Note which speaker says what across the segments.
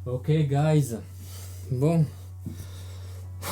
Speaker 1: Ok guys, bon,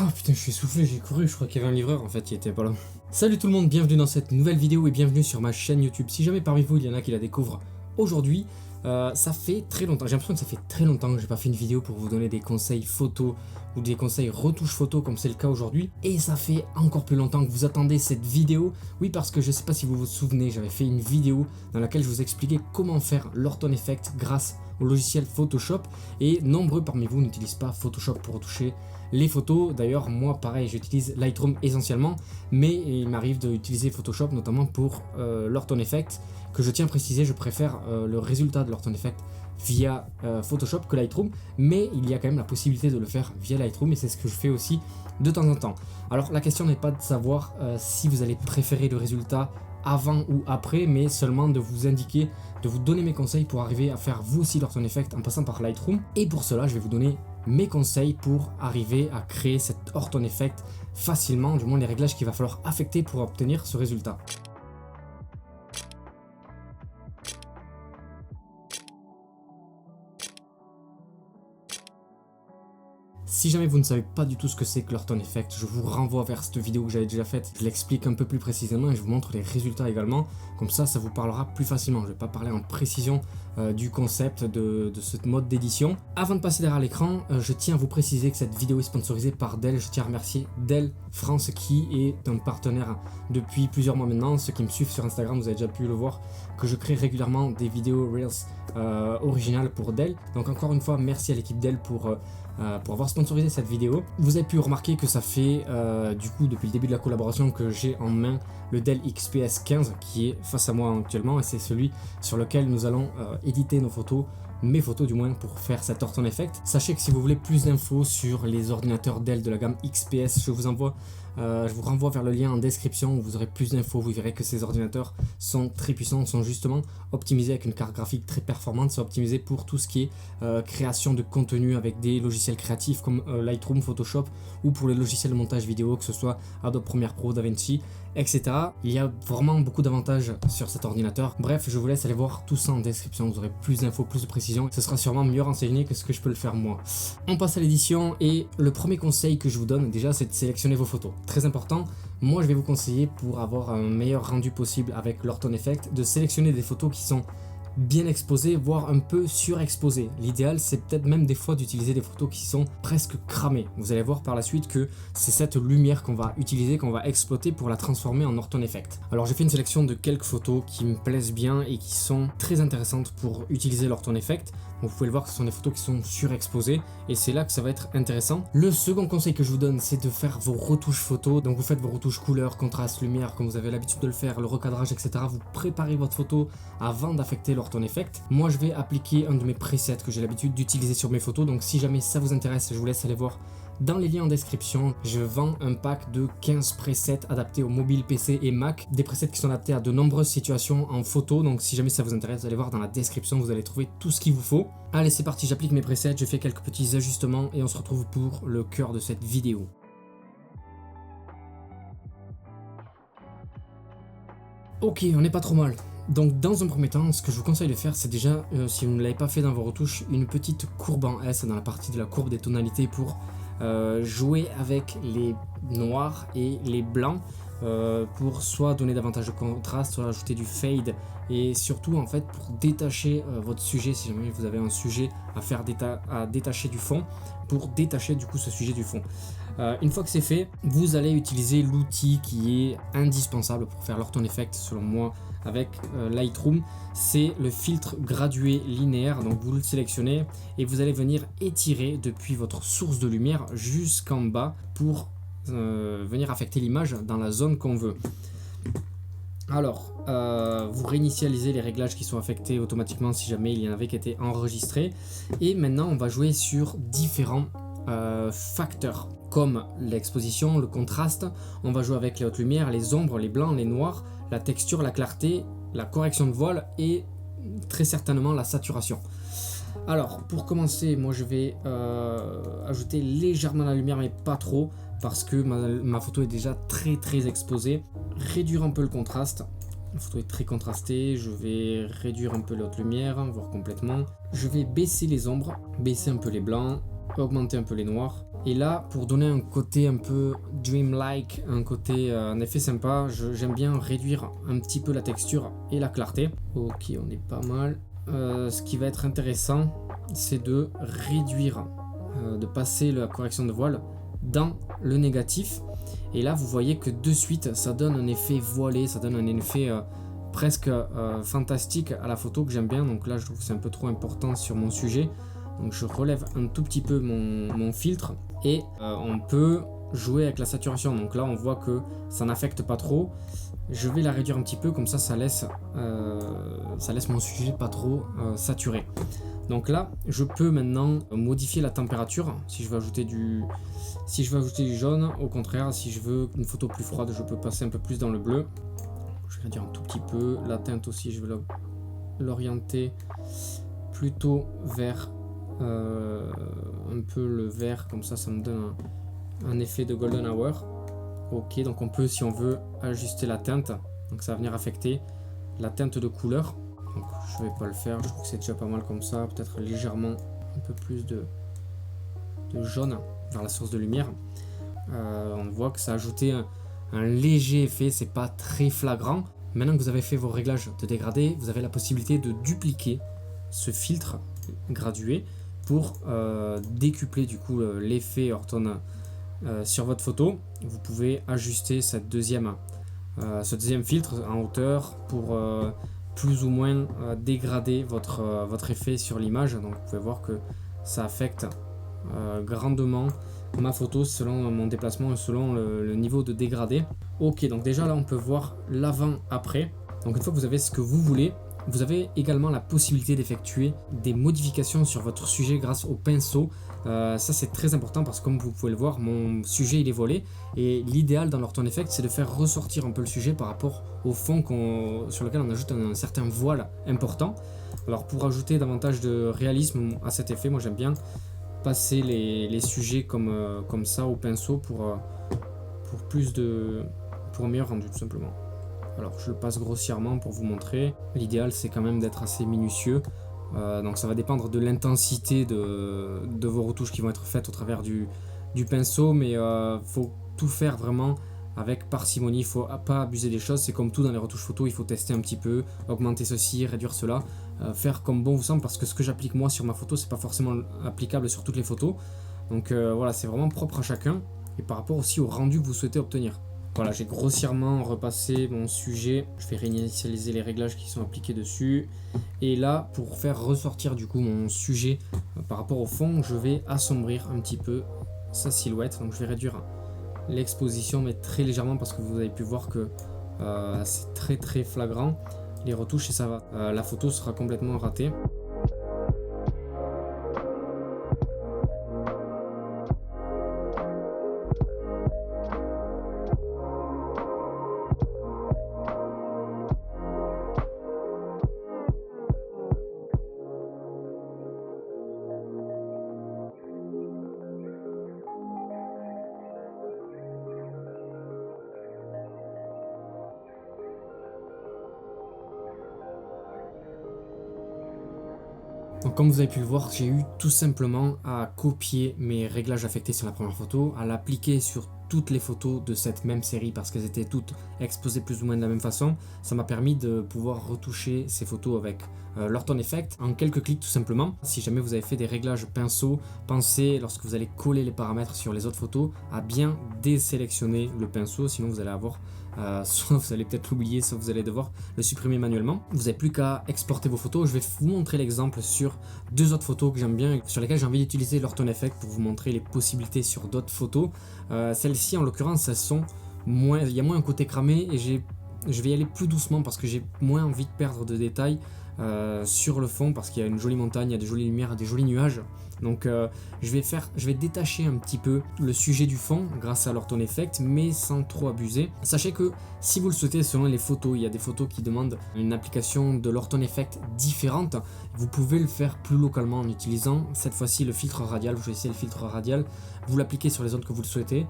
Speaker 1: oh putain je suis essoufflé, j'ai couru, je crois qu'il y avait un livreur en fait, il était pas là. Salut tout le monde, bienvenue dans cette nouvelle vidéo et bienvenue sur ma chaîne YouTube. Si jamais parmi vous il y en a qui la découvrent aujourd'hui, ça fait très longtemps, j'ai l'impression que ça fait très longtemps que j'ai pas fait une vidéo pour vous donner des conseils photos ou des conseils retouches photos comme c'est le cas aujourd'hui. Et ça fait encore plus longtemps que vous attendez cette vidéo. Oui, parce que je sais pas si vous vous souvenez, j'avais fait une vidéo dans laquelle je vous expliquais comment faire l'Orton Effect grâce au logiciel Photoshop. Et nombreux parmi vous n'utilisent pas Photoshop pour retoucher les photos. D'ailleurs, moi pareil, j'utilise Lightroom essentiellement, mais il m'arrive d'utiliser Photoshop notamment pour l'Orton Effect, que je tiens à préciser, je préfère le résultat de l'Orton Effect via Photoshop que Lightroom, mais il y a quand même la possibilité de le faire via Lightroom et c'est ce que je fais aussi de temps en temps. Alors la question n'est pas de savoir si vous allez préférer le résultat avant ou après, mais seulement de vous indiquer, de vous donner mes conseils pour arriver à faire vous aussi l'Orton Effect en passant par Lightroom. Et pour cela, je vais vous donner mes conseils pour arriver à créer cet Orton Effect facilement, du moins les réglages qu'il va falloir affecter pour obtenir ce résultat. Si jamais vous ne savez pas du tout ce que c'est que l'Orton Effect, je vous renvoie vers cette vidéo que j'avais déjà faite, je l'explique un peu plus précisément et je vous montre les résultats également, comme ça vous parlera plus facilement. Je ne vais pas parler en précision du concept de ce mode d'édition. Avant de passer derrière l'écran, je tiens à vous préciser que cette vidéo est sponsorisée par Dell. Je tiens à remercier Dell France qui est un partenaire depuis plusieurs mois maintenant. Ceux qui me suivent sur Instagram, vous avez déjà pu le voir, que je crée régulièrement des vidéos Reels originales pour Dell. Donc encore une fois, merci à l'équipe Dell pour avoir sponsorisé cette vidéo. Vous avez pu remarquer que ça fait du coup depuis le début de la collaboration que j'ai en main le Dell XPS 15 qui est face à moi actuellement et c'est celui sur lequel nous allons éditer nos photos, mes photos du moins, pour faire cet Orton Effect. Sachez que si vous voulez plus d'infos sur les ordinateurs Dell de la gamme XPS, je vous renvoie vers le lien en description où vous aurez plus d'infos. Vous verrez que ces ordinateurs sont très puissants, sont justement optimisés avec une carte graphique très performante, sont optimisés pour tout ce qui est création de contenu avec des logiciels créatifs comme Lightroom, Photoshop, ou pour les logiciels de montage vidéo, que ce soit Adobe Premiere Pro, DaVinci, etc. Il y a vraiment beaucoup d'avantages sur cet ordinateur. Bref, je vous laisse aller voir tout ça en description, vous aurez plus d'infos, plus de précision, ce sera sûrement mieux renseigné que ce que je peux le faire moi. On passe à l'édition et le premier conseil que je vous donne déjà, c'est de sélectionner vos photos. Très important, moi je vais vous conseiller, pour avoir un meilleur rendu possible avec l'Orton Effect, de sélectionner des photos qui sont bien exposées, voire un peu surexposées. L'idéal, c'est peut-être même des fois d'utiliser des photos qui sont presque cramées. Vous allez voir par la suite que c'est cette lumière qu'on va utiliser, qu'on va exploiter pour la transformer en Orton Effect. Alors j'ai fait une sélection de quelques photos qui me plaisent bien et qui sont très intéressantes pour utiliser l'Orton Effect. Donc vous pouvez le voir que ce sont des photos qui sont surexposées et c'est là que ça va être intéressant. Le second conseil que je vous donne, c'est de faire vos retouches photos. Donc vous faites vos retouches couleur, contraste, lumière, comme vous avez l'habitude de le faire, le recadrage, etc. Vous préparez votre photo avant d'affecter l'Orton Effect. Moi je vais appliquer un de mes presets que j'ai l'habitude d'utiliser sur mes photos. Donc si jamais ça vous intéresse, je vous laisse aller voir dans les liens en description. Je vends un pack de 15 presets adaptés aux mobiles, PC et Mac. Des presets qui sont adaptés à de nombreuses situations en photo. Donc si jamais ça vous intéresse, vous allez voir dans la description, vous allez trouver tout ce qu'il vous faut. Allez, c'est parti, j'applique mes presets, je fais quelques petits ajustements et on se retrouve pour le cœur de cette vidéo. Ok, on n'est pas trop mal. Donc dans un premier temps, ce que je vous conseille de faire, c'est déjà, si vous ne l'avez pas fait dans vos retouches, une petite courbe en S dans la partie de la courbe des tonalités pour jouer avec les noirs et les blancs, pour soit donner davantage de contraste, soit ajouter du fade, et surtout en fait pour détacher votre sujet, si jamais vous avez un sujet à faire à détacher du fond, pour détacher du coup ce sujet du fond. Une fois que c'est fait, vous allez utiliser l'outil qui est indispensable pour faire l'Orton Effect selon moi avec Lightroom, c'est le filtre gradué linéaire. Donc vous le sélectionnez et vous allez venir étirer depuis votre source de lumière jusqu'en bas pour venir affecter l'image dans la zone qu'on veut. Alors, vous réinitialisez les réglages qui sont affectés automatiquement si jamais il y en avait qui étaient enregistrés. Et maintenant, on va jouer sur différents facteurs comme l'exposition, le contraste. On va jouer avec les hautes lumières, les ombres, les blancs, les noirs, la texture, la clarté, la correction de voile et très certainement la saturation. Alors, pour commencer, moi je vais ajouter légèrement la lumière, mais pas trop, parce que ma photo est déjà très exposée. Réduire un peu le contraste La photo est très contrastée, je vais réduire un peu la haute lumière, voire complètement. Je vais baisser les ombres, baisser un peu les blancs, augmenter un peu les noirs. Et là, pour donner un côté un peu dreamlike, un effet sympa, j'aime bien réduire un petit peu la texture et la clarté. Ok, on est pas mal. Ce qui va être intéressant, c'est de réduire, de passer la correction de voile dans le négatif. Et là, vous voyez que de suite, ça donne un effet voilé, ça donne un effet presque fantastique à la photo que j'aime bien. Donc là, je trouve que c'est un peu trop important sur mon sujet. Donc je relève un tout petit peu mon filtre et on peut jouer avec la saturation. Donc là, on voit que ça n'affecte pas trop. Je vais la réduire un petit peu, comme ça laisse mon sujet pas trop saturé. Donc là, je peux maintenant modifier la température. Si je veux ajouter du jaune, au contraire, si je veux une photo plus froide, je peux passer un peu plus dans le bleu. Je vais réduire un tout petit peu. La teinte aussi, je vais l'orienter plutôt vers un peu le vert, comme ça me donne un effet de golden hour. Ok, donc on peut, si on veut, ajuster la teinte. Donc ça va venir affecter la teinte de couleur. Donc je vais pas le faire, je trouve que c'est déjà pas mal comme ça. Peut-être légèrement un peu plus de jaune vers la source de lumière. On voit que ça a ajouté un léger effet, c'est pas très flagrant. Maintenant que vous avez fait vos réglages de dégradé, vous avez la possibilité de dupliquer ce filtre gradué pour décupler du coup l'effet Orton sur votre photo. Vous pouvez ajuster ce deuxième filtre en hauteur pour plus ou moins dégrader votre effet sur l'image. Donc vous pouvez voir que ça affecte grandement ma photo selon mon déplacement et selon le niveau de dégradé. Ok, donc déjà là on peut voir l'avant-après. Donc une fois que vous avez ce que vous voulez, vous avez également la possibilité d'effectuer des modifications sur votre sujet grâce au pinceau. Ça c'est très important parce que comme vous pouvez le voir, mon sujet il est voilé et l'idéal dans l'Orton Effect c'est de faire ressortir un peu le sujet par rapport au fond sur lequel on ajoute un certain voile important. Alors pour ajouter davantage de réalisme à cet effet, moi j'aime bien passer les sujets comme ça au pinceau pour un meilleur rendu tout simplement. Alors je le passe grossièrement pour vous montrer. L'idéal c'est quand même d'être assez minutieux. Donc ça va dépendre de l'intensité de vos retouches qui vont être faites au travers du pinceau, mais faut tout faire vraiment avec parcimonie, il faut pas abuser des choses, c'est comme tout dans les retouches photo, il faut tester un petit peu, augmenter ceci, réduire cela, faire comme bon vous semble, parce que ce que j'applique moi sur ma photo c'est pas forcément applicable sur toutes les photos. Donc voilà, c'est vraiment propre à chacun et par rapport aussi au rendu que vous souhaitez obtenir. Voilà, j'ai grossièrement repassé mon sujet, je vais réinitialiser les réglages qui sont appliqués dessus. Et là, pour faire ressortir du coup mon sujet par rapport au fond, je vais assombrir un petit peu sa silhouette. Donc je vais réduire l'exposition, mais très légèrement parce que vous avez pu voir que c'est très très flagrant. Les retouches et ça va. La photo sera complètement ratée. Donc comme vous avez pu le voir, j'ai eu tout simplement à copier mes réglages affectés sur la première photo, à l'appliquer sur toutes les photos de cette même série parce qu'elles étaient toutes exposées plus ou moins de la même façon. Ça m'a permis de pouvoir retoucher ces photos avec l'Orton Effect en quelques clics tout simplement. Si jamais vous avez fait des réglages pinceau, pensez lorsque vous allez coller les paramètres sur les autres photos à bien désélectionner le pinceau, sinon vous allez avoir soit vous allez peut-être l'oublier, soit vous allez devoir le supprimer manuellement. Vous n'avez plus qu'à exporter vos photos. Je vais vous montrer l'exemple sur deux autres photos que j'aime bien et sur lesquelles j'ai envie d'utiliser l'Orton Effect pour vous montrer les possibilités sur d'autres photos. Celles-ci en l'occurrence, il y a moins un côté cramé et je vais y aller plus doucement parce que j'ai moins envie de perdre de détails sur le fond parce qu'il y a une jolie montagne, il y a des jolies lumières, des jolis nuages. Donc je vais détacher un petit peu le sujet du fond grâce à l'Orton Effect, mais sans trop abuser. Sachez que si vous le souhaitez, selon les photos, il y a des photos qui demandent une application de l'Orton Effect différente. Vous pouvez le faire plus localement en utilisant cette fois-ci le filtre radial. Vous choisissez le filtre radial, vous l'appliquez sur les zones que vous souhaitez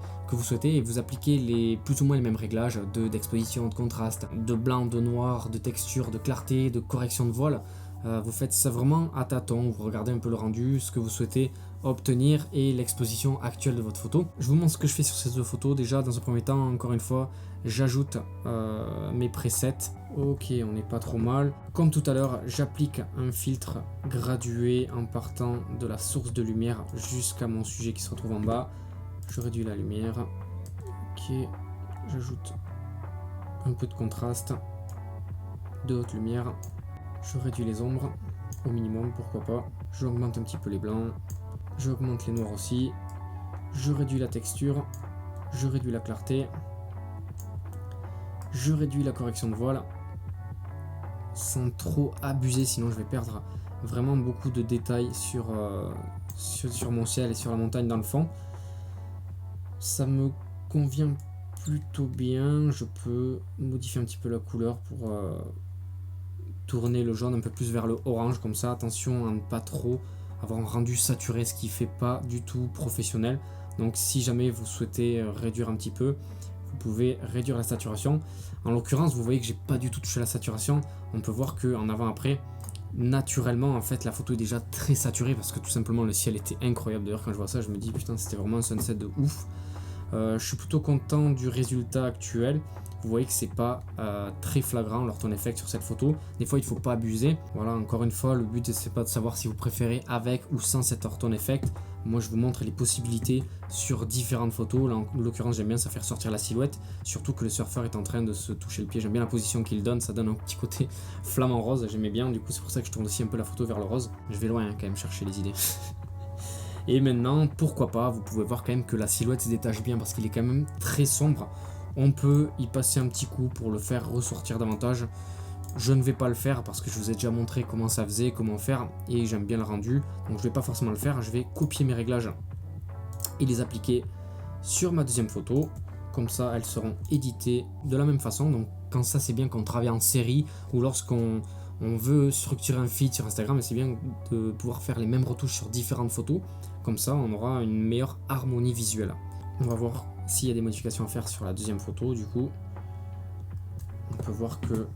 Speaker 1: et vous appliquez plus ou moins les mêmes réglages d'exposition, de contraste, de blanc, de noir, de texture, de clarté, de correction de voile. Vous faites ça vraiment à tâtons, vous regardez un peu le rendu, ce que vous souhaitez obtenir et l'exposition actuelle de votre photo. Je vous montre ce que je fais sur ces deux photos. Déjà, dans un premier temps, encore une fois, j'ajoute mes presets. Ok, on n'est pas trop mal. Comme tout à l'heure, j'applique un filtre gradué en partant de la source de lumière jusqu'à mon sujet qui se retrouve en bas. Je réduis la lumière. Ok, j'ajoute un peu de contraste, de haute lumière. Je réduis les ombres au minimum, pourquoi pas. J'augmente un petit peu les blancs. J'augmente les noirs aussi. Je réduis la texture. Je réduis la clarté. Je réduis la correction de voile. Sans trop abuser, sinon je vais perdre vraiment beaucoup de détails sur mon ciel et sur la montagne dans le fond. Ça me convient plutôt bien. Je peux modifier un petit peu la couleur pour tourner le jaune un peu plus vers le orange, comme ça. Attention à ne pas trop avoir un rendu saturé, ce qui fait pas du tout professionnel. Donc si jamais vous souhaitez réduire un petit peu, vous pouvez réduire la saturation. En l'occurrence, vous voyez que j'ai pas du tout touché la saturation. On peut voir que en avant-après, naturellement, en fait, la photo est déjà très saturée parce que tout simplement le ciel était incroyable. D'ailleurs, quand je vois ça, je me dis putain, c'était vraiment un sunset de ouf. Je suis plutôt content du résultat actuel. Vous voyez que c'est pas très flagrant l'Orton Effect sur cette photo. Des fois, il faut pas abuser. Voilà, encore une fois, le but c'est pas de savoir si vous préférez avec ou sans cet Orton Effect. Moi, je vous montre les possibilités sur différentes photos. Là, en l'occurrence, j'aime bien ça faire sortir la silhouette. Surtout que le surfeur est en train de se toucher le pied. J'aime bien la position qu'il donne. Ça donne un petit côté flamant rose. J'aimais bien. Du coup, c'est pour ça que je tourne aussi un peu la photo vers le rose. Je vais loin quand même chercher les idées. Et maintenant, pourquoi pas, vous pouvez voir quand même que la silhouette se détache bien parce qu'il est quand même très sombre. On peut y passer un petit coup pour le faire ressortir davantage. Je ne vais pas le faire parce que je vous ai déjà montré comment ça faisait, comment faire, et j'aime bien le rendu. Donc je ne vais pas forcément le faire, je vais copier mes réglages et les appliquer sur ma deuxième photo. Comme ça, elles seront éditées de la même façon. Donc quand ça, c'est bien qu'on travaille en série ou lorsqu'on veut structurer un feed sur Instagram, c'est bien de pouvoir faire les mêmes retouches sur différentes photos. Comme ça, on aura une meilleure harmonie visuelle. On va voir s'il y a des modifications à faire sur la deuxième photo. Du coup, on peut voir que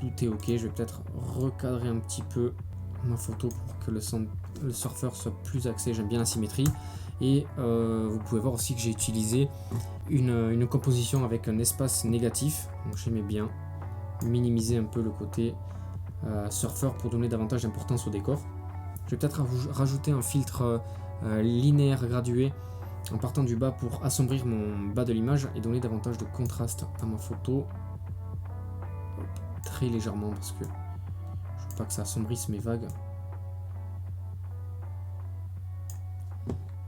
Speaker 1: tout est ok. Je vais peut-être recadrer un petit peu ma photo pour que le surfeur soit plus axé. J'aime bien la symétrie. Et vous pouvez voir aussi que j'ai utilisé une composition avec un espace négatif. Donc j'aimais bien minimiser un peu le côté surfeur pour donner davantage d'importance au décor. Je vais peut-être rajouter un filtre linéaire gradué en partant du bas pour assombrir mon bas de l'image et donner davantage de contraste à ma photo. Très légèrement parce que je veux pas que ça assombrisse mes vagues.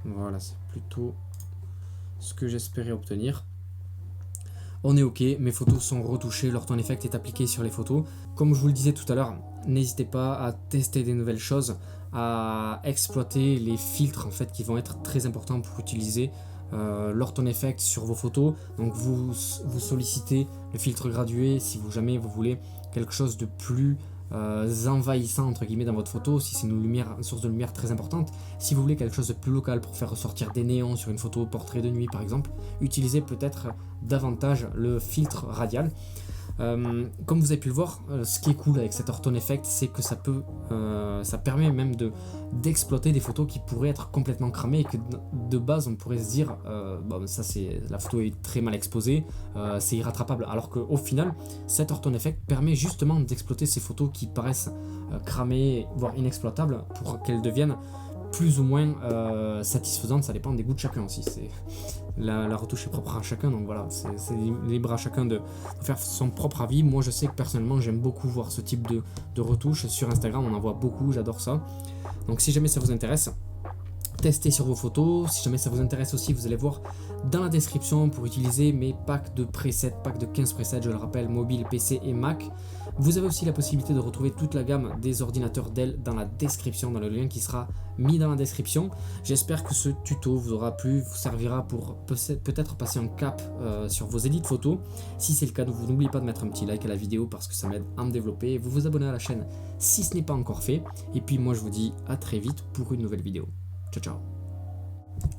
Speaker 1: Voilà, c'est plutôt ce que j'espérais obtenir. On est ok, mes photos sont retouchées, l'Orton Effect est appliqué sur les photos. Comme je vous le disais tout à l'heure, n'hésitez pas à tester des nouvelles choses, à exploiter les filtres en fait qui vont être très importants pour utiliser l'Orton Effect sur vos photos. Donc vous sollicitez le filtre gradué si jamais vous voulez quelque chose de plus envahissant entre guillemets dans votre photo, si c'est une source de lumière très importante. Si vous voulez quelque chose de plus local pour faire ressortir des néons sur une photo portrait de nuit par exemple, utilisez peut-être davantage le filtre radial. Comme vous avez pu le voir, ce qui est cool avec cet Orton Effect, c'est que ça permet même d'exploiter des photos qui pourraient être complètement cramées et que de base on pourrait se dire bon, ça c'est la photo est très mal exposée, c'est irrattrapable, alors qu'au final cet Orton Effect permet justement d'exploiter ces photos qui paraissent cramées voire inexploitables pour qu'elles deviennent plus ou moins satisfaisantes. Ça dépend des goûts de chacun aussi. La retouche est propre à chacun, donc voilà, c'est libre à chacun de faire son propre avis. Moi je sais que personnellement j'aime beaucoup voir ce type de retouche sur Instagram, on en voit beaucoup, j'adore ça. Donc si jamais ça vous intéresse, tester sur vos photos. Si jamais ça vous intéresse aussi, vous allez voir dans la description pour utiliser mes packs de presets, packs de 15 presets, je le rappelle, mobile, PC et Mac. Vous avez aussi la possibilité de retrouver toute la gamme des ordinateurs Dell dans la description, dans le lien qui sera mis dans la description. J'espère que ce tuto vous aura plu, vous servira pour peut-être passer un cap sur vos édits photos. Si c'est le cas, vous n'oubliez pas de mettre un petit like à la vidéo parce que ça m'aide à me développer. Vous vous abonnez à la chaîne si ce n'est pas encore fait. Et puis moi je vous dis à très vite pour une nouvelle vidéo. Ciao ciao.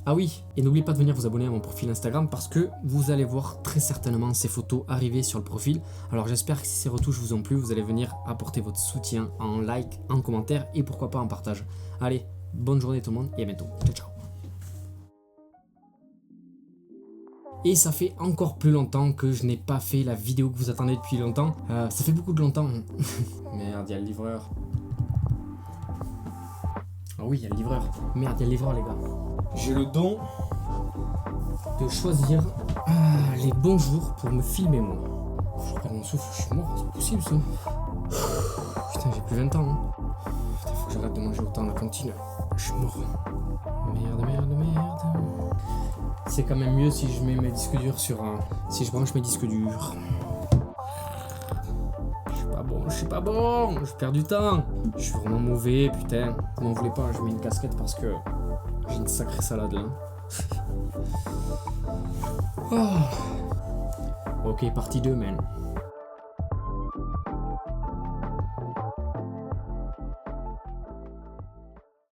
Speaker 1: Ah oui, et n'oubliez pas de venir vous abonner à mon profil Instagram parce que vous allez voir très certainement ces photos arriver sur le profil. Alors j'espère que si ces retouches vous ont plu, vous allez venir apporter votre soutien en like, en commentaire et pourquoi pas en partage. Allez, bonne journée tout le monde et à bientôt. Ciao ciao. Et ça fait encore plus longtemps que je n'ai pas fait la vidéo que vous attendez depuis longtemps. Ça fait beaucoup de longtemps. Merde, il y a le livreur. Ah oui, il y a le livreur. Merde, il y a le livreur, les gars. J'ai le don de choisir les bons jours pour me filmer, moi. Je reprends mon souffle, je suis mort, c'est pas possible, ça. Putain, j'ai plus 20 ans. Hein. Putain, faut que j'arrête de manger autant à la cantine. Je suis mort. Merde. C'est quand même mieux si je mets mes disques durs sur un... Si je branche mes disques durs. Je suis pas bon, je perds du temps. Je suis vraiment mauvais, putain. Vous m'en voulez pas, je mets une casquette parce que j'ai une sacrée salade là. Oh. Ok, partie 2, man.